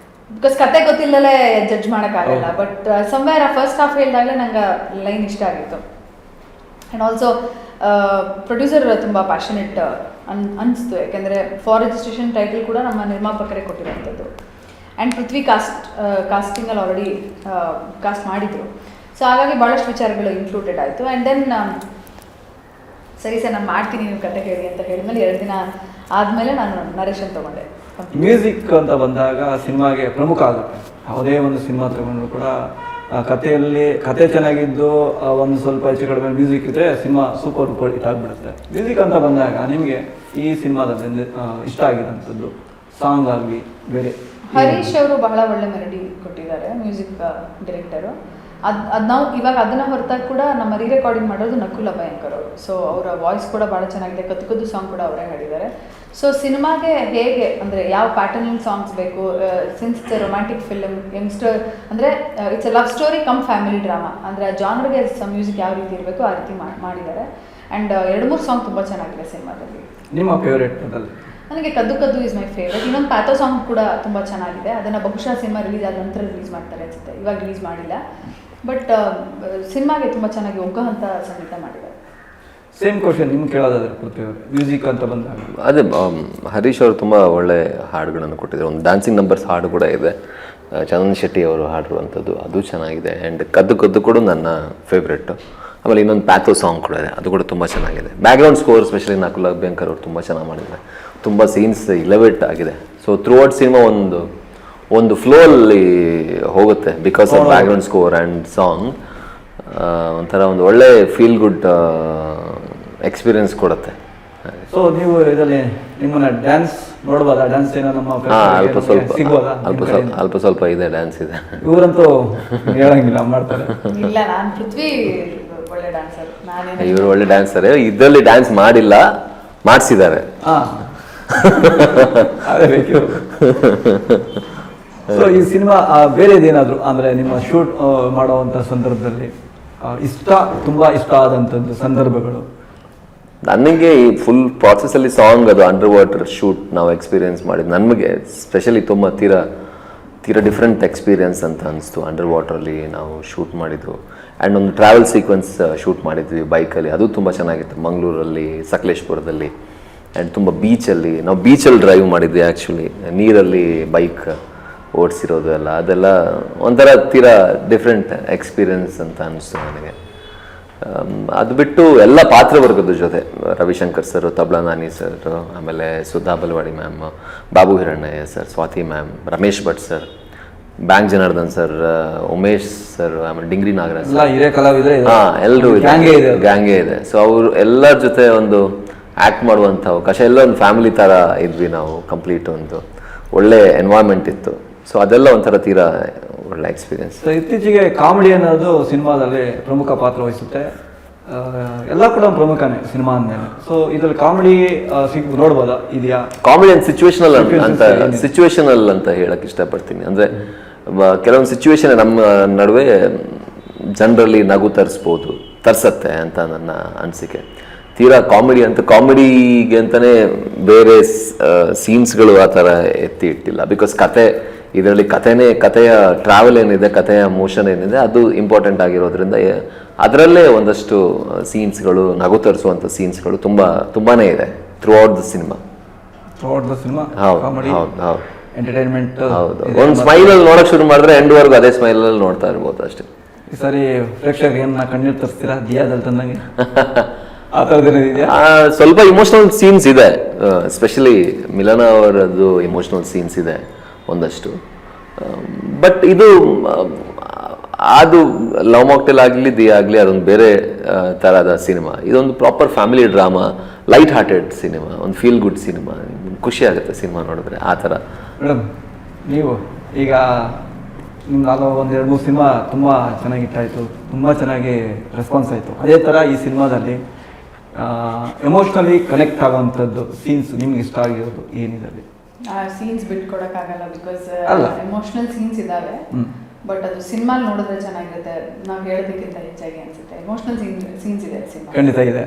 ಬಿಕಾಸ್ ಕತೆ ಗೊತ್ತಿಲ್ಲದಲೇ ಜಡ್ಜ್ ಮಾಡೋಕ್ಕಾಗಲ್ಲ. ಬಟ್ ಸಮ್ವೇರ್ ಆ ಫಸ್ಟ್ ಹಾಫ್ ಹೇಳಿದಾಗಲೇ ನಂಗೆ ಲೈನ್ ಇಷ್ಟ ಆಗಿತ್ತು. ಆ್ಯಂಡ್ ಆಲ್ಸೋ ಪ್ರೊಡ್ಯೂಸರ್ ತುಂಬ ಪ್ಯಾಷನೆಟ್ ಅನಿಸ್ತು. ಯಾಕೆಂದರೆ ಫಾರ್ ರಿಜಿಸ್ಟ್ರೇಷನ್ ಟೈಟಲ್ ಕೂಡ ನಮ್ಮ ನಿರ್ಮಾಪಕರೇ ಕೊಟ್ಟಿರೋಂಥದ್ದು. ಆ್ಯಂಡ್ ಪೃಥ್ವಿ ಕಾಸ್ಟಿಂಗಲ್ಲಿ ಆಲ್ರೆಡಿ ಕಾಸ್ಟ್ ಮಾಡಿದರು. ಸೊ ಹಾಗಾಗಿ ಭಾಳಷ್ಟು ವಿಚಾರಗಳು ಇನ್ಕ್ಲೂಡೆಡ್ ಆಯಿತು. ಆ್ಯಂಡ್ ದೆನ್ ಸರಿ ಸರ್ ನಾನು ಮಾಡ್ತೀನಿ, ನೀವು ಕತೆ ಹೇಳಿ ಅಂತ ಹೇಳಿದ್ಮೇಲೆ 2 ದಿನ ಆದಮೇಲೆ ನಾನು ನರೇಶನ್ ತೊಗೊಂಡೆ. ಮ್ಯೂಸಿಕ್ ಅಂತ ಬಂದಾಗ ಸಿನಿಮಾಗೆ ಪ್ರಮುಖ ಆಗುತ್ತೆ. ಯಾವುದೇ ಒಂದು ಸಿನಿಮಾ ತಗೊಂಡ್ರು ಕೂಡ ಕತೆ ಚೆನ್ನಾಗಿದ್ದು ಒಂದು ಸ್ವಲ್ಪ ಹೆಚ್ಚು ಕಡಿಮೆ ಮ್ಯೂಸಿಕ್ ಇದ್ದರೆ ಸಿನಿಮಾ ಸೂಪರ್ ಹಿಟ್ ಆಗಿಬಿಡುತ್ತೆ. ಮ್ಯೂಸಿಕ್ ಅಂತ ಬಂದಾಗ ನಿಮಗೆ ಈ ಸಿನಿಮಾದಲ್ಲಿ ಇಷ್ಟ ಆಗಿರೋಂಥದ್ದು ಸಾಂಗ್ ಆಗಲಿ ಬೇರೆ? ಹರೀಶ್ ಅವರು ಬಹಳ ಒಳ್ಳೆ ಮೆಲಡಿ ಕೊಟ್ಟಿದ್ದಾರೆ, ಮ್ಯೂಸಿಕ್ ಡೈರೆಕ್ಟರು. ಅದು ನಾವು ಇವಾಗ ಅದನ್ನು ಹೊರತಾಗಿ ಕೂಡ ನಮ್ಮ ರೆಕಾರ್ಡಿಂಗ್ ಮಾಡೋದು ನಕುಲ್ ಭಯಂಕರ್ ಅವರು. ಸೊ ಅವರ ವಾಯ್ಸ್ ಕೂಡ ಭಾಳ ಚೆನ್ನಾಗಿದೆ. ಕದ್ದು ಸಾಂಗ್ ಕೂಡ ಅವರೇ ಹಾಡಿದ್ದಾರೆ. ಸೊ ಸಿನಿಮಾಗೆ ಹೇಗೆ ಅಂದರೆ ಯಾವ ಪ್ಯಾಟರ್ನಿಂಗ್ ಸಾಂಗ್ಸ್ ಬೇಕು, since it's a romantic film, youngster ಅಂದರೆ it's a love story cum family drama, ಅಂದರೆ ಆ ಜಾನರ್ಗೆ ಮ್ಯೂಸಿಕ್ ಯಾವ ರೀತಿ ಇರಬೇಕು ಆ ರೀತಿ ಮಾಡಿದ್ದಾರೆ. ಆ್ಯಂಡ್ 2-3 ಸಾಂಗ್ ತುಂಬ ಚೆನ್ನಾಗಿದೆ ಸಿನಿಮಾದಲ್ಲಿ. ನಿಮ್ಮ ಫೇವ್ರೇಟ್ ಅದರಲ್ಲಿ? ನನಗೆ ಕದ್ದು ಇಸ್ ಮೈ ಫೇವ್ರೇಟ್. ಇನ್ನೊಂದು ಪ್ಯಾಥೋ ಸಾಂಗ್ ಕೂಡ ತುಂಬ ಚೆನ್ನಾಗಿದೆ. ಅದನ್ನು ಬಹುಶಃ ಸಿನಿಮಾ ರಿಲೀಸ್ ಆದ ನಂತರ ರಿಲೀಸ್ ಮಾಡ್ತಾರೆ ಅನಿಸುತ್ತೆ, ಇವಾಗ ರಿಲೀಸ್ ಮಾಡಿಲ್ಲ. ಬಟ್ ಸಿನಿಮಾಗೆ ತುಂಬ ಚೆನ್ನಾಗಿ ಒಗ್ಗುವಂಥ ಸಂಗೀತ ಮಾಡಿದ್ದಾರೆ. ಸೇಮ್ ಕ್ವಶನ್ ನಿಮ್ಗೆ ಕೇಳೋದಾದ್ರೆ ಪೃಥ್ವಿ ಅವರು, ಮ್ಯೂಸಿಕ್ ಅಂತ ಬಂದಾಗ ಅದೇ ಹರೀಶ್ ಅವರು ತುಂಬ ಒಳ್ಳೆ ಹಾಡುಗಳನ್ನು ಕೊಟ್ಟಿದ್ದಾರೆ. ಒಂದು ಡ್ಯಾನ್ಸಿಂಗ್ ನಂಬರ್ಸ್ ಹಾಡು ಕೂಡ ಇದೆ, ಚಂದನ್ ಶೆಟ್ಟಿ ಅವರು ಹಾಡಿರುವಂಥದ್ದು, ಅದು ಚೆನ್ನಾಗಿದೆ. ಆ್ಯಂಡ್ ಕದ್ದು ಕೂಡ ನನ್ನ ಫೇವ್ರೆಟ್ಟು. ಆಮೇಲೆ ಇನ್ನೊಂದು ಪ್ಯಾಥೋ ಸಾಂಗ್ ಕೂಡ ಇದೆ, ಅದು ಕೂಡ ತುಂಬ ಚೆನ್ನಾಗಿದೆ. ಬ್ಯಾಕ್ಗ್ರೌಂಡ್ ಸ್ಕೋರ್ ಸ್ಪೆಷಲಿ ನಕುಲ್ ಭಯಂಕರ್ ಅವರು ತುಂಬ ಚೆನ್ನಾಗಿ ಮಾಡಿದ್ದಾರೆ. ತುಂಬ ಸೀನ್ಸ್ ಇಲೆವೇಟ್ ಆಗಿದೆ. ಸೊ ಥ್ರೂ ಔಟ್ ಸಿನಿಮಾ ಒಂದು ಫ್ಲೋ ಅಲ್ಲಿ ಹೋಗುತ್ತೆ because of background score and song. ಒಂಥರ ಒಂದು ಒಳ್ಳೆ ಫೀಲ್ ಗುಡ್ ಎಕ್ಸ್ಪೀರಿಯನ್ಸ್ ಕೊಡುತ್ತೆ. ಸೊ ನೀವು ಇದರಲ್ಲಿ ನಿಮ್ಮನ್ನ ಡ್ಯಾನ್ಸ್ ನೋಡ್ಬೋದಾ? ಡ್ಯಾನ್ಸ್ ಏನೋ ನಮ್ಮ ಅಲ್ಪ ಸ್ವಲ್ಪ ಸಿಗ್ಬೋದಾ? ಅಲ್ಪ ಸ್ವಲ್ಪ ಇದೆ, ಡ್ಯಾನ್ಸ್ ಇದೆ. ಇವರಂತೂ ಹೇಳಂಗಿಲ್ಲ, ಮಾಡ್ತಾರೆ. ಇಲ್ಲ, ನಾನು ಪೃಥ್ವಿ ಒಳ್ಳೆ ಡ್ಯಾನ್ಸರ್. ನಾನೇನು ಇವರು ಒಳ್ಳೆ ಡ್ಯಾನ್ಸರೇ. ಇದರಲ್ಲಿ ಡ್ಯಾನ್ಸ್ ಮಾಡಿಲ್ಲ, ಮಾಡಿಸಿದ್ದಾರೆ. ಹಾಂ, ಅದೇ ಬೇಕು. ಸೊ ಈ ಸಿನಿಮಾ ಬೇರೆದೇನಾದರೂ ಅಂದರೆ ನಿಮ್ಮ ಶೂಟ್ ಮಾಡುವಂಥ ಸಂದರ್ಭದಲ್ಲಿ ತುಂಬ ಇಷ್ಟ ಆದಂಥದ್ದು ಸಂದರ್ಭಗಳು? ನನಗೆ ಈ ಫುಲ್ ಪ್ರಾಸೆಸ್ಸಲ್ಲಿ ಸಾಂಗ್ ಅದು ಅಂಡರ್ ವಾಟರ್ ಶೂಟ್ ನಾವು ಎಕ್ಸ್ಪೀರಿಯೆನ್ಸ್ ಮಾಡಿದ್ದು ನಮಗೆ ಸ್ಪೆಷಲಿ ತುಂಬ ತೀರಾ ಡಿಫ್ರೆಂಟ್ ಎಕ್ಸ್ಪೀರಿಯೆನ್ಸ್ ಅಂತ ಅನಿಸ್ತು. ಅಂಡರ್ ವಾಟ್ರಲ್ಲಿ ನಾವು ಶೂಟ್ ಮಾಡಿದ್ದು. ಆ್ಯಂಡ್ ಒಂದು ಟ್ರಾವೆಲ್ ಸೀಕ್ವೆನ್ಸ್ ಶೂಟ್ ಮಾಡಿದ್ವಿ ಬೈಕಲ್ಲಿ, ಅದು ತುಂಬ ಚೆನ್ನಾಗಿತ್ತು. ಮಂಗಳೂರಲ್ಲಿ, ಸಕಲೇಶ್ಪುರದಲ್ಲಿ. ಆ್ಯಂಡ್ ತುಂಬ ಬೀಚಲ್ಲಿ, ನಾವು ಬೀಚಲ್ಲಿ ಡ್ರೈವ್ ಮಾಡಿದ್ವಿ ಆ್ಯಕ್ಚುಲಿ. ನೀರಲ್ಲಿ ಬೈಕ್ ಓಡಿಸಿರೋದು ಅದೆಲ್ಲ ಒಂಥರ ತೀರಾ ಡಿಫ್ರೆಂಟ್ ಎಕ್ಸ್ಪೀರಿಯೆನ್ಸ್ ಅಂತ ಅನಿಸ್ತು ನನಗೆ. ಅದು ಬಿಟ್ಟು ಎಲ್ಲ ಪಾತ್ರವರ್ಗದ ಜೊತೆ ರವಿಶಂಕರ್ ಸರ್, ತಬ್ಲಾ ನಾನಿ ಸರ್, ಆಮೇಲೆ Sudha Belawadi ma'am, Babu Hirannaiah sir, Swathi ma'am, Ramesh Bhat sir, Bank Janardhan sir, Umesh sir, ಆಮೇಲೆ ಡಿಂಗ್ರಿ ನಾಗರಾಜ್ ಎಲ್ಲರೂ ಗ್ಯಾಂಗೇ ಇದೆ. ಸೊ ಅವರು ಎಲ್ಲರ ಜೊತೆ ಒಂದು ಆ್ಯಕ್ಟ್ ಮಾಡುವಂಥ ಅವಕಾಶ, ಎಲ್ಲ ಒಂದು ಫ್ಯಾಮಿಲಿ ಥರ ಇದ್ವಿ ನಾವು. ಕಂಪ್ಲೀಟ್ ಒಂದು ಒಳ್ಳೆ ಎನ್ವೈರ್ಮೆಂಟ್ ಇತ್ತು. ಸೊ ಅದೆಲ್ಲ ಒಂಥರ ತೀರಾ ಒಳ್ಳೆ ಎಕ್ಸ್ಪೀರಿಯನ್ಸ್. ಸೊ ಇತ್ತೀಚೆಗೆ ಕಾಮಿಡಿ ಅನ್ನೋದು ಸಿನಿಮಾದಲ್ಲಿ ಪ್ರಮುಖ ಪಾತ್ರ ವಹಿಸುತ್ತೆ. ಎಲ್ಲ ಕೂಡ ಪ್ರಮುಖನೇ ಸಿನಿಮಾ ಅಂದಮೇಲೆ. ಸೊ ಇದ್ರಲ್ಲಿ ಕಾಮಿಡಿ ನೋಡ್ಬೋದಾ? ಇದೆಯಾ ಕಾಮಿಡಿ ಅಂಡ್ ಸಿಚುವೇಶನಲ್ ಅಂತ ಹೇಳಕ್ ಇಷ್ಟಪಡ್ತೀನಿ. ಅಂದ್ರೆ ಕೆಲವೊಂದು ಸಿಚುವೇಶನ್ ನಮ್ಮ ನಡುವೆ ಜನರಲ್ಲಿ ನಗು ತರಿಸತ್ತೆ ಅಂತ ನನ್ನ ಅನಿಸಿಕೆ. ತೀರಾ ಕಾಮಿಡಿಗೆ ಅಂತಾನೆ ಬೇರೆ ಸೀನ್ಸ್ಗಳು ಆ ಥರ ಎತ್ತಿ ಇಟ್ಟಿಲ್ಲ. ಬಿಕಾಸ್ ಇದರಲ್ಲಿ ಕಥೆಯ ಟ್ರಾವೆಲ್ ಏನಿದೆ, ಕಥೆಯ ಮೋಷನ್ ಏನಿದೆ, ಅದು ಇಂಪಾರ್ಟೆಂಟ್ ಆಗಿರೋದ್ರಿಂದ ಅದರಲ್ಲೇ ಒಂದಷ್ಟು ಸೀನ್ಸ್ಗಳು, ನಗು ತರಿಸುವಂಥ ಸೀನ್ಸ್ಗಳು ತುಂಬಾನೇ ಇದೆ ಥ್ರೂ ಔಟ್ ದ ಸಿನಿಮಾ. ಹೌದು, ಎಂಟರ್ಟೈನ್ಮೆಂಟ್. ಹೌದು, ಒಂದು ಸ್ಮೈಲಲ್ಲಿ ನೋಡಕ್ ಶುರು ಮಾಡಿದ್ರೆ ಎಂಡ್ವರೆಗೂ ಅದೇ ಸ್ಮೈಲಲ್ಲಿ ನೋಡ್ತಾ ಇರ್ಬೋದು ಅಷ್ಟೇ. ಈ ಸರಿ ಪ್ರೇಕ್ಷಕರಿಗೆ ಏನ ಕಣ್ಣೀರು ತರಿಸ್ತೀರಾ ದಿಯಾದಲ್ಲಿ ತಂದಂಗೆ? ಆ ಥರದ್ದೇನಿದೆಯಾ? ಸ್ವಲ್ಪ ಇಮೋಷನಲ್ ಸೀನ್ಸ್ ಇದೆ, ಎಸ್ಪೆಷಲಿ ಮಿಲನ ಅವರದ್ದು ಇಮೋಷನಲ್ ಸೀನ್ಸ್ ಇದೆ ಒಂದಷ್ಟು. ಬಟ್ ಇದು ಅದು ಲವ್ ಮಾಕ್ಟೇಲ್ ಆಗಲಿ, ದಿ ಆಗಲಿ, ಅದೊಂದು ಬೇರೆ ಥರದ ಸಿನಿಮಾ. ಇದೊಂದು proper family drama, light hearted cinema, ಒಂದು ಫೀಲ್ ಗುಡ್ ಸಿನಿಮಾ. ಖುಷಿ ಆಗುತ್ತೆ ಸಿನಿಮಾ ನೋಡಿದ್ರೆ ಆ ಥರ. ಮೇಡಮ್, ನೀವು ಈಗ ನಾನು ಒಂದು 2-3 ಸಿನಿಮಾ ತುಂಬ ಚೆನ್ನಾಗಿ ಹಿಟ್ಟಾಯಿತು, ತುಂಬ ಚೆನ್ನಾಗಿ ರೆಸ್ಪಾನ್ಸ್ ಆಯಿತು. ಅದೇ ಥರ ಈ ಸಿನಿಮಾದಲ್ಲಿ ಎಮೋಷ್ನಲಿ ಕನೆಕ್ಟ್ ಆಗುವಂಥದ್ದು ಸೀನ್ಸ್ ನಿಮ್ಗೆ ಇಷ್ಟ ಆಗಿರೋದು ಏನಿದೆ? ಸೀನ್ಸ್ ಬಿಟ್ಕೊಡಕ್ಕಾಗಲ್ಲ, ಬಿಕಾಸ್ ಎಮೋಷನಲ್ ಸೀನ್ಸ್ ಇದಾವೆ. ಬಟ್ ಅದು ಸಿನಿಮಾ ನೋಡಿದ್ರೆ ಚೆನ್ನಾಗಿರುತ್ತೆ. ನಾವು ಹೇಳೋದಕ್ಕಿಂತ ಹೆಚ್ಚಾಗಿ ಅನ್ಸುತ್ತೆ. ಎಮೋಷನಲ್ ಸೀನ್ಸ್ ಇದೆ ಸಿನಿಮಾ. ಖಂಡಿತ ಇದೆ,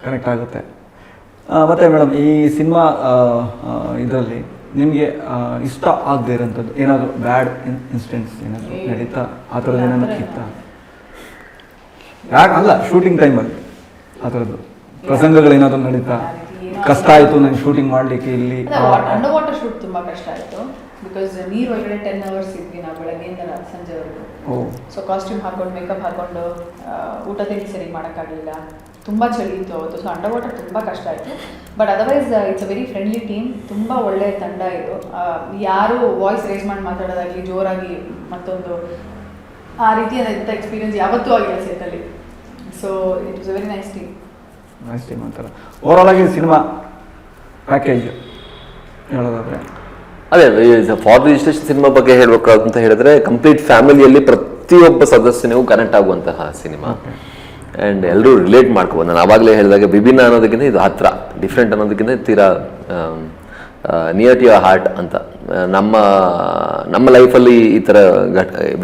ಕನೆಕ್ಟ್ ಆಗುತ್ತೆ. ಮತ್ತೆ ಮೇಡಮ್, ಈ ಸಿನಿಮಾ ಇದರಲ್ಲಿ ನಿಮಗೆ ಇಷ್ಟ ಆಗದೆ ಇರೋಂಥದ್ದು ಏನಾದರೂ ಬ್ಯಾಡ್ ಇನ್ಸಿಡೆಂಟ್ಸ್ ಏನಾದರೂ ನಡೀತಾ? ಆ ಥರದ್ದು ಏನಾದ್ರು ಇತ್ತ? ಅಲ್ಲ, ಶೂಟಿಂಗ್ ಟೈಮಲ್ಲಿ ಆ ಥರದ್ದು ಪ್ರಸಂಗಗಳೇನಾದರೂ ನಡೀತಾ? ಕಷ್ಟ ಆಯಿತು ನಂಗೆ ಶೂಟಿಂಗ್ ಮಾಡಲಿಕ್ಕೆ ಇಲ್ಲಿ? ಅಂಡರ್ ವಾಟರ್ ಶೂಟ್ ತುಂಬ ಕಷ್ಟ ಆಯಿತು. ಬಿಕಾಸ್ ನೀರು ಒಳಗಡೆ 10 hours ಇದ್ವಿ ನಾವು, ಬೆಳಗ್ಗೆಯಿಂದ ಸಂಜೆವರೆಗೂ. ಸೊ ಕಾಸ್ಟ್ಯೂಮ್ ಹಾಕೊಂಡು, ಮೇಕಪ್ ಹಾಕೊಂಡು, ಊಟ ತಿಂಡಿ ಸರಿ ಮಾಡೋಕ್ಕಾಗಲಿಲ್ಲ. ತುಂಬ ಚಳಿ ಇತ್ತು ಅವತ್ತು. ಸೊ ಅಂಡರ್ ವಾಟರ್ ತುಂಬ ಕಷ್ಟ ಆಯಿತು. But otherwise it's a very friendly team. ತುಂಬ ಒಳ್ಳೆಯ ತಂಡ ಇದು. ಯಾರು ವಾಯ್ಸ್ ರೇಸ್ ಮಾಡಿ ಮಾತಾಡೋದಾಗಲಿ, ಜೋರಾಗಿ ಮತ್ತೊಂದು ಆ ರೀತಿಯಾದಂಥ ಎಕ್ಸ್ಪೀರಿಯನ್ಸ್ ಯಾವತ್ತೂ ಆಗಿಲ್ಲ ಸೆಟ್ಟಲ್ಲಿ. So it was a very nice team ಅಂತಾರೆ. ಓವರಾಲ್ ಆಗಿ ಸಿನಿಮಾ ಪ್ಯಾಕೇಜ್ ಹೇಳೋದಾದ್ರೆ ಅದೇ ಫಾರ್ ರಿಜಿಸ್ಟ್ರೇಷನ್ ಸಿನಿಮಾ ಬಗ್ಗೆ ಹೇಳಬೇಕು ಅಂತ ಹೇಳಿದ್ರೆ, ಕಂಪ್ಲೀಟ್ ಫ್ಯಾಮಿಲಿಯಲ್ಲಿ ಪ್ರತಿಯೊಬ್ಬ ಸದಸ್ಯನಿಗೂ ಕನೆಕ್ಟ್ ಆಗುವಂತಹ ಸಿನಿಮಾ. ಆ್ಯಂಡ್ ಎಲ್ಲರೂ ರಿಲೇಟ್ ಮಾಡ್ಕೋಬೋದು. ನಾನು ಆವಾಗಲೇ ಹೇಳಿದಾಗ ವಿಭಿನ್ನ ಅನ್ನೋದಕ್ಕಿಂತ ಇದು ಹತ್ರ, ಡಿಫ್ರೆಂಟ್ ಅನ್ನೋದಕ್ಕಿಂತ ತೀರಾ ನಿಯರ್ ಟು ಯುವರ್ ಹಾರ್ಟ್ ಅಂತ. ನಮ್ಮ ಲೈಫಲ್ಲಿ ಈ ಥರ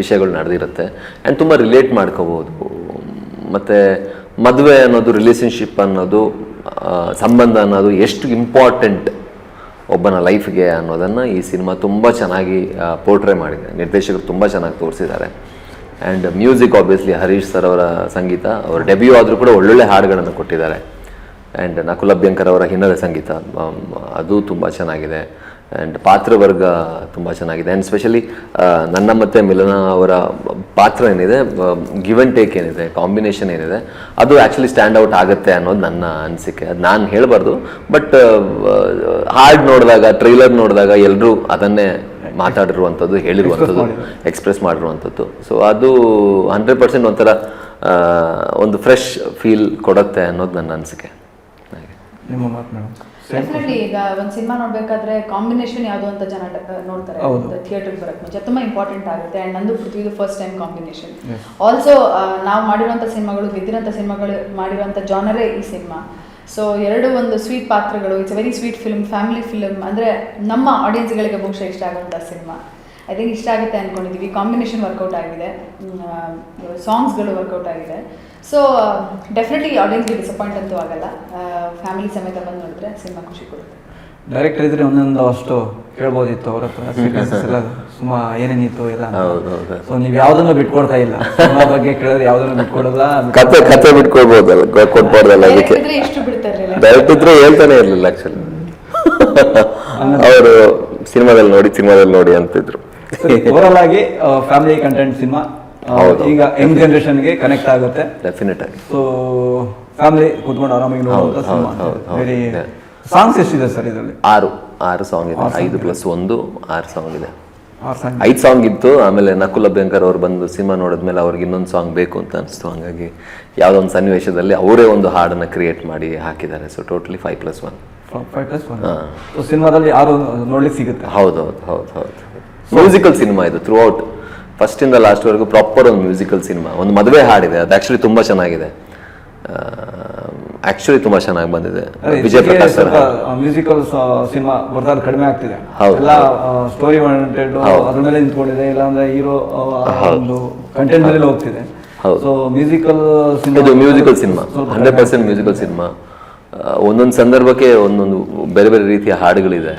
ವಿಷಯಗಳು ನಡೆದಿರುತ್ತೆ ಆ್ಯಂಡ್ ತುಂಬ ರಿಲೇಟ್ ಮಾಡ್ಕೋಬೋದು. ಮತ್ತು ಮದುವೆ ಅನ್ನೋದು, ರಿಲೇಷನ್ಶಿಪ್ ಅನ್ನೋದು, ಸಂಬಂಧ ಅನ್ನೋದು ಎಷ್ಟು ಇಂಪಾರ್ಟೆಂಟ್ ಒಬ್ಬನ ಲೈಫ್ಗೆ ಅನ್ನೋದನ್ನು ಈ ಸಿನಿಮಾ ತುಂಬ ಚೆನ್ನಾಗಿ ಪೋರ್ಟ್ರೇ ಮಾಡಿದೆ. ನಿರ್ದೇಶಕರು ತುಂಬ ಚೆನ್ನಾಗಿ ತೋರಿಸಿದ್ದಾರೆ. And music obviously Harish sir ಅವರ ಸಂಗೀತ, ಅವರ ಡೆಬ್ಯೂ ಆದರೂ ಕೂಡ ಒಳ್ಳೊಳ್ಳೆ ಹಾಡುಗಳನ್ನು ಕೊಟ್ಟಿದ್ದಾರೆ. ಆ್ಯಂಡ್ ನಕುಲ್ ಅಭ್ಯಂಕರ್ ಅವರ ಹಿನ್ನೆಲೆ ಸಂಗೀತ ಅದು ತುಂಬ ಚೆನ್ನಾಗಿದೆ. ಆ್ಯಂಡ್ ಪಾತ್ರವರ್ಗ ತುಂಬ ಚೆನ್ನಾಗಿದೆ. ಆ್ಯಂಡ್ ಸ್ಪೆಷಲಿ ನನ್ನ ಮತ್ತು ಮಿಲನ ಅವರ ಪಾತ್ರ ಏನಿದೆ, ಗಿವ್ ಆ್ಯಂಡ್ ಟೇಕ್ ಏನಿದೆ, ಕಾಂಬಿನೇಷನ್ ಏನಿದೆ, ಅದು ಆ್ಯಕ್ಚುಲಿ ಸ್ಟ್ಯಾಂಡ್ ಔಟ್ ಆಗುತ್ತೆ ಅನ್ನೋದು ನನ್ನ ಅನಿಸಿಕೆ. ಅದು ನಾನು ಹೇಳಬಾರ್ದು, ಬಟ್ ಹಾಡು ನೋಡಿದಾಗ, ಟ್ರೈಲರ್ ನೋಡಿದಾಗ ಎಲ್ಲರೂ ಅದನ್ನೇ ಮಾತಾಡಿರುವಂಥದ್ದು, ಹೇಳಿರುವಂಥದ್ದು, ಎಕ್ಸ್ಪ್ರೆಸ್ ಮಾಡಿರುವಂಥದ್ದು. ಸೊ ಅದು 100% ಒಂಥರ ಒಂದು ಫ್ರೆಶ್ ಫೀಲ್ ಕೊಡುತ್ತೆ ಅನ್ನೋದು ನನ್ನ ಅನಿಸಿಕೆ. ನಿಮ್ಮ ಮಾತು ಮೇಡಮ್? ಡೆಫಿನೆಟ್ಲಿ ಈಗ ಒಂದು ಸಿನಿಮಾ ನೋಡ್ಬೇಕಾದ್ರೆ ಕಾಂಬಿನೇಷನ್ ಯಾವುದು ಅಂತ ಜನ ನೋಡ್ತಾರೆ ಥಿಯೇಟರ್ಗೆ ಬರೋಕ್ಕೆ ಮುಂಚೆ ತುಂಬ ಇಂಪಾರ್ಟೆಂಟ್ ಆಗುತ್ತೆ. ಆ್ಯಂಡ್ ನಂದು ಪೃಥ್ವಿದು ಫಸ್ಟ್ ಟೈಮ್ ಕಾಂಬಿನೇಷನ್. ಆಲ್ಸೋ ನಾವು ಮಾಡಿರುವಂಥ ಸಿನಿಮಾಗಳು, ಗೆದ್ದಿರೋಂಥ ಸಿನಿಮಾಗಳು ಮಾಡಿರುವಂಥ ಜಾನರೇ ಈ ಸಿನಿಮಾ. ಸೊ ಎರಡು ಒಂದು ಸ್ವೀಟ್ ಪಾತ್ರಗಳು, it's a very sweet film, family film, ಅಂದರೆ ನಮ್ಮ ಆಡಿಯನ್ಸ್ಗಳಿಗೆ ಬಹುಶಃ ಇಷ್ಟ ಆಗುವಂಥ ಸಿನಿಮಾ. ಐ ಥಿಂಕ್ ಇಷ್ಟ ಆಗುತ್ತೆ ಅಂದ್ಕೊಂಡಿದ್ದೀವಿ. ಕಾಂಬಿನೇಷನ್ ವರ್ಕೌಟ್ ಆಗಿದೆ, ಸಾಂಗ್ಸ್ಗಳು ವರ್ಕೌಟ್ ಆಗಿದೆ. ಸೊ ಡೆಫಿನೆಟ್ಲಿ ಆಡಿಯನ್ಸ್ಗೆ ಡಿಸಪಾಯಿಂಟ್ ಅಂತೂ ಆಗಲ್ಲ. ಫ್ಯಾಮಿಲಿ ಸಮೇತ ಬಂದು ನೋಡಿದ್ರೆ ಸಿನಿಮಾ ಖುಷಿ ಕೊಡುತ್ತೆ. ಡೈರೆಕ್ಟರ್ ಇದ್ರೆ ಒಂದೊಂದು ಅಷ್ಟು ಕೇಳ್ಬೋದಿತ್ತು ಅವ್ರ ಹತ್ರ, ಎಲ್ಲ ಸುಮ್ಮ ಏನೇನಿತ್ತು ಎಲ್ಲ. ಸೊ ನೀವು ಯಾವುದನ್ನು ಬಿಟ್ಕೊಡ್ತಾ ಇಲ್ಲ, ಸಿನಿಮಾ ಬಗ್ಗೆ ಕೇಳಿದ್ರೆ ಯಾವುದನ್ನು ಬಿಟ್ಕೊಡಲ್ಲ. ಕತೆ ಬಿಟ್ಕೊಡ್ಬೋದಲ್ಲ, ಕೊಟ್ಬಾರ್ದಲ್ಲ. ಅದಕ್ಕೆ ಎಷ್ಟು ಬಿಡ್ತಾರೆ ಡೈರೆಕ್ಟ್ ಇದ್ರೆ ಹೇಳ್ತಾನೆ ಇರ್ಲಿಲ್ಲ ಆಕ್ಚುಲಿ. ಅವರು ಸಿನಿಮಾದಲ್ಲಿ ನೋಡಿ ಅಂತಿದ್ರು. ಓವರಾಲ್ ಆಗಿ ಫ್ಯಾಮಿಲಿ ಕಂಟೆಂಟ್ ಸಿನಿಮಾ, ಈಗ ಯಂಗ್ ಜನರೇಷನ್ಗೆ ಕನೆಕ್ಟ್ ಆಗುತ್ತೆ ಡೆಫಿನೆಟ್ ಆಗಿ. ಸೊ ಫ್ಯಾಮಿಲಿ ಕೂತ್ಕೊಂಡು ಆರಾಮಾಗಿ ನೋಡುವಂಥ ಸಿನಿಮಾ. ವೆರಿ ಸಾಂಗ್ಸ್ ಎಷ್ಟಿದೆ ಸರ್ ಇದರಲ್ಲಿ? 6 ಸಾಂಗ್ ಇದೆ. 5+1 6 ಸಾಂಗ್ ಇದೆ. 5 ಸಾಂಗ್ ಇತ್ತು. ಆಮೇಲೆ ನಕುಲ್ ಅಭ್ಯಂಕರ್ ಅವ್ರು ಬಂದು ಸಿನಿಮಾ ನೋಡಿದ್ಮೇಲೆ ಅವ್ರಿಗೆ ಇನ್ನೊಂದು ಸಾಂಗ್ ಬೇಕು ಅಂತ ಅನಿಸ್ತು. ಹಾಗಾಗಿ ಯಾವುದೋ ಒಂದು ಸನ್ನಿವೇಶದಲ್ಲಿ ಅವರೇ ಒಂದು ಹಾಡನ್ನು ಕ್ರಿಯೇಟ್ ಮಾಡಿ ಹಾಕಿದ್ದಾರೆ. So totally 5+1. 5+1 ಸಿನಿಮಾದಲ್ಲಿ 6 ನೋಡ್ಲಿಕ್ಕೆ ಸಿಗುತ್ತೆ. ಹೌದು. ಮ್ಯೂಸಿಕಲ್ ಸಿನಿಮಾ ಇದು. ಥ್ರೂ ಔಟ್ ಫಸ್ಟ್ ಇಂದ ಲಾಸ್ಟ್ ವರೆಗೂ ಪ್ರಾಪರ್ ಒಂದು ಮ್ಯೂಸಿಕಲ್ ಸಿನಿಮಾ. ಒಂದು ಮದುವೆ ಹಾಡಿದೆ, ಅದು ಆಕ್ಚುಲಿ ತುಂಬಾ ಚೆನ್ನಾಗಿದೆ. ತುಂಬಾ ಚೆನ್ನಾಗಿ ಬಂದಿದೆ. Vijay Prakash sir musical cinema ಬರ್ತಾ ಕಡಿಮೆ ಆಗ್ತಿದೆ. ಎಲ್ಲ ಸ್ಟೋರಿ ಓರಿಯೆಂಟೆಡ್ ಅದ್ರ ಮೇಲೆ ನಿಂತ್ಕೊಂಡಿದೆ, ಇಲ್ಲ ಅಂದ್ರೆ ಹೀರೋ ಒಂದು ಕಂಟೆಂಟ್ ಮೇಲೆ ಹೋಗ್ತಿದೆ. So musical cinema 100% musical cinema. ಒಂದೊಂದು ಸಂದರ್ಭಕ್ಕೆ ಒಂದೊಂದು ಬೇರೆ ಬೇರೆ ರೀತಿಯ ಹಾಡುಗಳಿದೆ.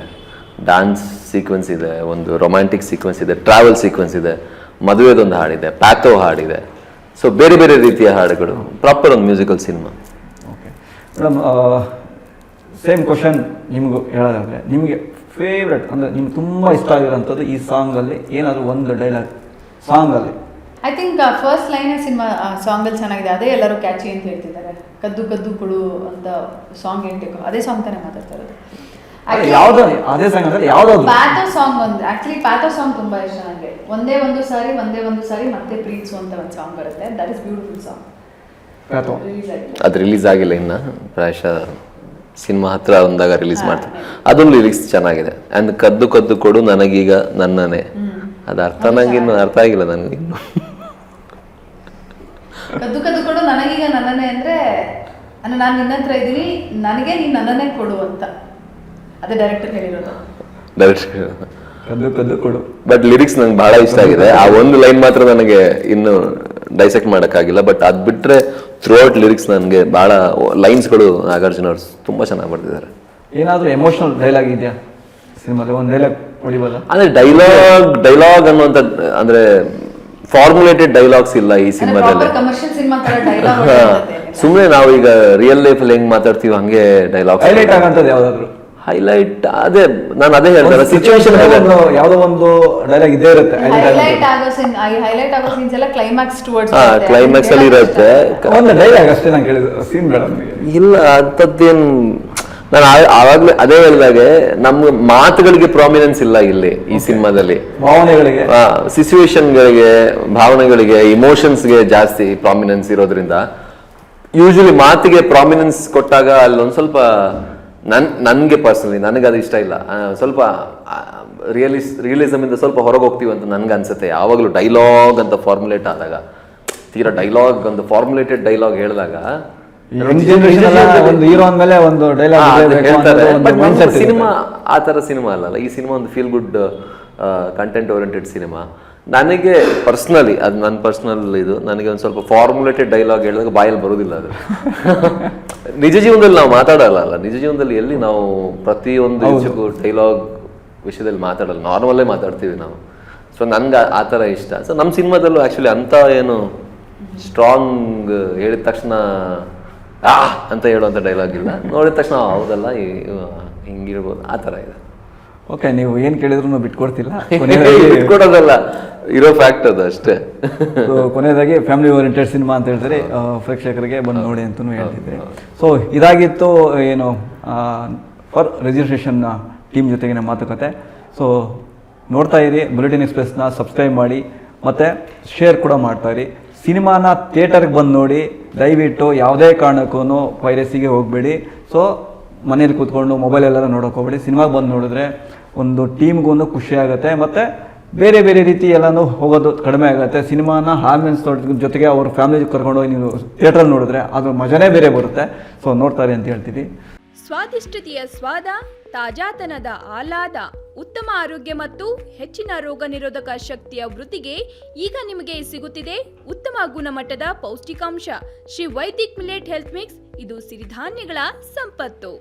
ಡಾನ್ಸ್ ಸೀಕ್ವೆನ್ಸ್ ಇದೆ, ಒಂದು ರೊಮ್ಯಾಂಟಿಕ್ ಸೀಕ್ವೆನ್ಸ್ ಇದೆ, ಟ್ರಾವೆಲ್ ಸೀಕ್ವೆನ್ಸ್ ಇದೆ, ಮದುವೆದೊಂದು ಹಾಡಿದೆ, ಪ್ಯಾಥೋ ಹಾಡಿದೆ. ಸೊ ಬೇರೆ ಬೇರೆ ರೀತಿಯ ಹಾಡುಗಳು, ಪ್ರಾಪರ್ ಒಂದು musical cinema. Okay madam, same question ನಿಮಗೂ ಹೇಳೋದಾದ್ರೆ, ನಿಮಗೆ ಫೇವ್ರೆಟ್ ಅಂದರೆ ನಿಮ್ಗೆ ತುಂಬ ಇಷ್ಟ ಆಗಿರೋಂಥದ್ದು ಈ ಸಾಂಗಲ್ಲಿ ಏನಾದರೂ ಒಂದು ಡೈಲಾಗ್ ಸಾಂಗಲ್ಲಿ? ಐ ಥಿಂಕ್ ಫಸ್ಟ್ ಲೈನೇ ಸಿನಿಮಾ ಸಾಂಗಲ್ಲಿ ಚೆನ್ನಾಗಿದೆ. ಅದೇ ಎಲ್ಲರೂ ಕ್ಯಾಚಿ ಅಂತ ಹೇಳ್ತಿದ್ದಾರೆ. ಕದ್ದು ಕದ್ದು ಕೊಡು ಅಂತ ಸಾಂಗ್ ಹೇಳ್ಬೇಕು, ಅದೇ ಸಾಂಗ್ ತಾನೇ ಮಾತಾಡ್ತಾ ಇರೋದು. ಯಾವ್ದು ಅದೇ ಸಾಂಗ್ ಅಂದ್ರೆ ಯಾವ್ದು? ಪ್ಯಾಥೋ ಸಾಂಗ್ ಒಂದು, ಆಕ್ಚುಲಿ ಪ್ಯಾಥೋ ಸಾಂಗ್ ತುಂಬಾ ಇಷ್ಟ ನನಗೆ. ಒಂದೇ ಒಂದು ಸಾರಿ ಮತ್ತೆ ಪ್ರೀತ್ಸು ಅಂತ ಒಂದು ಸಾಂಗ್ ಬರುತ್ತೆ. That is beautiful song. ಪ್ಯಾಥೋ ಅದು ರಿಲೀಸ್ ಆಗಿಲ್ಲ ಇನ್ನ, ಪ್ರಾಯಶಃ ಸಿನಿಮಾ ಹತ್ರ ಒಂದಾಗ ರಿಲೀಸ್ ಮಾಡ್ತಾರೆ. ಅದೊಂದು ಲಿರಿಕ್ಸ್ ಚೆನ್ನಾಗಿದೆ. ಅಂಡ್ ಕದ್ದು ಕದ್ದು ಕೊಡು ನನಗೀಗ ನನ್ನನೇ, ಅದು ಅರ್ಥ ನಂಗಿನ್ನು ಅರ್ಥ ಆಗಿಲ್ಲ ನನಗೆ. ಕದ್ದು ಕದ್ದು ಕೊಡು ನನಗೀಗ ನನ್ನನೇ ಅಂದ್ರೆ ನಾನು ನಿನ್ನ ಹತ್ರ ಇದ್ದೀನಿ, ನನಗೆ ನೀನು ನನ್ನನ್ನೇ ಕೊಡು ಅಂತ. ಅದೇ ಡೈರೆಕ್ಟರ್ ಹೇಳಿರೋದು. ಕದ್ದು ಕದ್ದು ಕೊಡು. ಬಟ್ ಲಿರಿಕ್ಸ್ ನಂಗೆ ಬಹಳ ಇಷ್ಟ ಆಗಿದೆ. ಆ ಒಂದು ಲೈನ್ ಮಾತ್ರ ನನಗೆ ಇನ್ನು ಡೈಸೆಕ್ಟ್ ಮಾಡೋಕ್ಕಾಗಿಲ್ಲ. ಬಟ್ ಅದು ಬಿಟ್ರೆ ಥ್ರೂ ಔಟ್ ಲಿರಿಕ್ಸ್ ನನಗೆ ಬಹಳ ಲೈನ್ಸ್ಗಳು ನಾಗಾರ್ಜುನ ಅವ್ರು ತುಂಬಾ ಚೆನ್ನಾಗಿ ಬರ್ತಿದ್ದಾರೆ. ಏನಾದರೂ ಎಮೋಷನಲ್ ಡೈಲಾಗ್ ಇದೆಯಾ ಸಿನಿಮಾದಲ್ಲಿ? ಒಂದು ಡೈಲಾಗ್ ಹೊಡಿಬೋದಾ? ಅಂದ್ರೆ ಡೈಲಾಗ್ ಅನ್ನುವಂಥ ಅಂದ್ರೆ ಫಾರ್ಮುಲೇಟೆಡ್ ಡೈಲಾಗ್ಸ್ ಇಲ್ಲ ಈ ಸಿನಿಮಾದಲ್ಲಿ. ಸುಮ್ಮನೆ ನಾವು ಈಗ ರಿಯಲ್ ಲೈಫ್ ಅಲ್ಲಿ ಹೆಂಗ್ ಮಾತಾಡ್ತೀವಿ ಹಂಗೆ ಡೈಲಾಗ್ಸ್. ಹೈಲೈಟ್ ಆಗಂತದ್ದು ಯಾವ್ದಾದ್ರು? ಹೈಲೈಟ್ ಅದೇ ನಾನು ಅದೇ ಹೇಳ್ತಾರೆ, ಸಿಚುವೇಶನ್ ಯಾವುದೋ ಒಂದು ಡೈಲಾಗ್ ಇದೇ ಇರುತ್ತೆ. ಹೈಲೈಟ್ ಆಗೋ ಸೀನ್ಸ್ ಎಲ್ಲ ಕ್ಲೈಮ್ಯಾಕ್ಸ್ ಟುವರ್ಡ್ಸ್ ಕ್ಲೈಮ್ಯಾಕ್ಸ್ ಅಲ್ಲಿ ಇರುತ್ತೆ. ಒಂದು ಡೈಲಾಗ್ ಅಷ್ಟೇ ನಾನು ಕೇಳಿದ್ದು ಸೀನ್ ಬೇಡ ಇಲ್ಲ ಅಂಥದ್ದೇನು. ನಾನು ಆವಾಗಲೇ ಅದೇ ಹೇಳಿದಾಗೆ ನಮ್ಗೆ ಮಾತುಗಳಿಗೆ ಪ್ರಾಮಿನೆನ್ಸ್ ಇಲ್ಲ ಇಲ್ಲಿ ಈ ಸಿನಿಮಾದಲ್ಲಿ. ಭಾವನೆಗಳಿಗೆ, ಸಿಚುವೇಶನ್ಗಳಿಗೆ, ಭಾವನೆಗಳಿಗೆ, ಇಮೋಷನ್ಸ್ಗೆ ಜಾಸ್ತಿ ಪ್ರಾಮಿನೆನ್ಸ್ ಇರೋದ್ರಿಂದ ಯೂಶಲಿ ಮಾತಿಗೆ ಪ್ರಾಮಿನೆನ್ಸ್ ಕೊಟ್ಟಾಗ ಅಲ್ಲೊಂದು ಸ್ವಲ್ಪ ನನಗೆ ಪರ್ಸನಲಿ ನನಗೆ ಅದು ಇಷ್ಟ ಇಲ್ಲ. ಸ್ವಲ್ಪ ರಿಯಲಿಸಮ್ ಇಂದ ಸ್ವಲ್ಪ ಹೊರಗೆ ಹೋಗ್ತೀವಿ ಅಂತ ನನ್ಗೆ ಅನ್ಸುತ್ತೆ. ಯಾವಾಗಲೂ ಡೈಲಾಗ್ ಅಂತ ಫಾರ್ಮುಲೇಟ್ ಆದಾಗ, ತೀರಾ ಡೈಲಾಗ್ ಒಂದು ಫಾರ್ಮುಲೇಟೆಡ್ ಡೈಲಾಗ್ ಹೇಳಿದಾಗ ಒಂದು ಹೀರೋ ಅಂದ್ಮೇಲೆ ಒಂದು ಡೈಲಾಗ್ ಹೇಳ್ತಾರೆ. ಸಿನಿಮಾ ಆ ಥರ ಸಿನಿಮಾ ಅಲ್ಲ. ಈ ಸಿನಿಮಾ ಒಂದು feel good content oriented cinema. ನನಗೆ ಪರ್ಸ್ನಲಿ, ಅದು ನನ್ನ ಪರ್ಸ್ನಲ್ ಇದು, ನನಗೆ ಒಂದು ಸ್ವಲ್ಪ ಫಾರ್ಮುಲೇಟೆಡ್ ಡೈಲಾಗ್ ಹೇಳಿದಾಗ ಬಾಯಲ್ಲಿ ಬರೋದಿಲ್ಲ ಅದು. ನಿಜ ಜೀವನದಲ್ಲಿ ನಾವು ಮಾತಾಡಲ್ಲ. ನಿಜ ಜೀವನದಲ್ಲಿ ಎಲ್ಲಿ ನಾವು ಪ್ರತಿಯೊಂದು ವಿಷಯಕ್ಕೂ ಡೈಲಾಗ್ ವಿಷಯದಲ್ಲಿ ಮಾತಾಡಲ್ಲ, ನಾರ್ಮಲ್ಲೇ ಮಾತಾಡ್ತೀವಿ ನಾವು. ಸೊ ನನ್ಗೆ ಆ ಥರ ಇಷ್ಟ. ಸೊ ನಮ್ಮ ಸಿನಿಮಾದಲ್ಲೂ ಆ್ಯಕ್ಚುಲಿ ಅಂಥ ಏನು ಸ್ಟ್ರಾಂಗ್ ಹೇಳಿದ ತಕ್ಷಣ ಅಂತ ಹೇಳುವಂಥ ಡೈಲಾಗ್ ಇಲ್ಲ. ನೋಡಿದ ತಕ್ಷಣ ಹೌದಲ್ಲ ಹಿಂಗಿರ್ಬೋದು, ಆ ಥರ ಇದೆ. ಓಕೆ, ನೀವು ಏನು ಕೇಳಿದ್ರು ಬಿಟ್ಕೊಡ್ತಿಲ್ಲ. ಬಿಟ್ಕೊಡೋದಲ್ಲ, ಇರೋ ಫ್ಯಾಕ್ಟ್ ಅದು ಅಷ್ಟೇ. ಕೊನೆಯದಾಗಿ ಫ್ಯಾಮಿಲಿ ಓರಿಯೆಂಟೆಡ್ ಸಿನಿಮಾ ಅಂತ ಹೇಳ್ತಾರೆ, ಪ್ರೇಕ್ಷಕರಿಗೆ ಬಂದು ನೋಡಿ ಅಂತಲೂ ಹೇಳ್ತಿದ್ರಿ. ಸೊ ಇದಾಗಿತ್ತು ಏನು ಫಾರ್ ರಿಜಿಸ್ಟ್ರೇಷನ್ ಟೀಮ್ ಜೊತೆಗಿನ ಮಾತುಕತೆ. ಸೊ ನೋಡ್ತಾ ಇರಿ, ಬುಲೆಟಿನ್ ಎಕ್ಸ್ಪ್ರೆಸ್ನ ಸಬ್ಸ್ಕ್ರೈಬ್ ಮಾಡಿ ಮತ್ತು ಶೇರ್ ಕೂಡ ಮಾಡ್ತಾಯಿರಿ. ಸಿನಿಮಾನ ಥಿಯೇಟರ್ಗೆ ಬಂದು ನೋಡಿ, ದಯವಿಟ್ಟು ಯಾವುದೇ ಕಾರಣಕ್ಕೂ ಪೈರಸಿಗೆ ಹೋಗಬೇಡಿ. ಸೊ ಮನೇಲಿ ಕೂತ್ಕೊಂಡು ಮೊಬೈಲೆಲ್ಲ ನೋಡೋಕೆ ಹೋಗ್ಬೇಡಿ. ಸಿನಿಮಾಗೆ ಬಂದು ನೋಡಿದ್ರೆ ಒಂದು ಟೀಮ್ಗೂ ಖುಷಿ ಆಗುತ್ತೆ, ಮತ್ತು ಬೇರೆ ಬೇರೆ ರೀತಿ ಎಲ್ಲನೂ ಹೋಗೋದು ಕಡಿಮೆ ಆಗುತ್ತೆ. ಸಿನಿಮಾನ ಆರ್ಮೆನ್ಸ್ ಜೊತೆಗೆ ಅವ್ರ ಫ್ಯಾಮಿಲಿ ಕರ್ಕೊಂಡೋಗಿ ನೀವು ಥಿಯೇಟ್ರಲ್ಲಿ ನೋಡಿದ್ರೆ ಅದ್ರ ಮಜಾನೇ ಬೇರೆ ಬರುತ್ತೆ. ಸೊ ನೋಡ್ತಾರೆ ಅಂತ ಹೇಳ್ತೀವಿ. ಸ್ವಾದಿಷ್ಟತೆಯ ಸ್ವಾದ, ತಾಜಾತನದ ಆಹ್ಲಾದ, ಉತ್ತಮ ಆರೋಗ್ಯ ಮತ್ತು ಹೆಚ್ಚಿನ ರೋಗ ನಿರೋಧಕ ಶಕ್ತಿಯ ವೃದ್ಧಿಗೆ ಈಗ ನಿಮಗೆ ಸಿಗುತ್ತಿದೆ ಉತ್ತಮ ಗುಣಮಟ್ಟದ ಪೌಷ್ಟಿಕಾಂಶ Shri Vaidik millet health mix. ಇದು ಸಿರಿಧಾನ್ಯಗಳ ಸಂಪತ್ತು.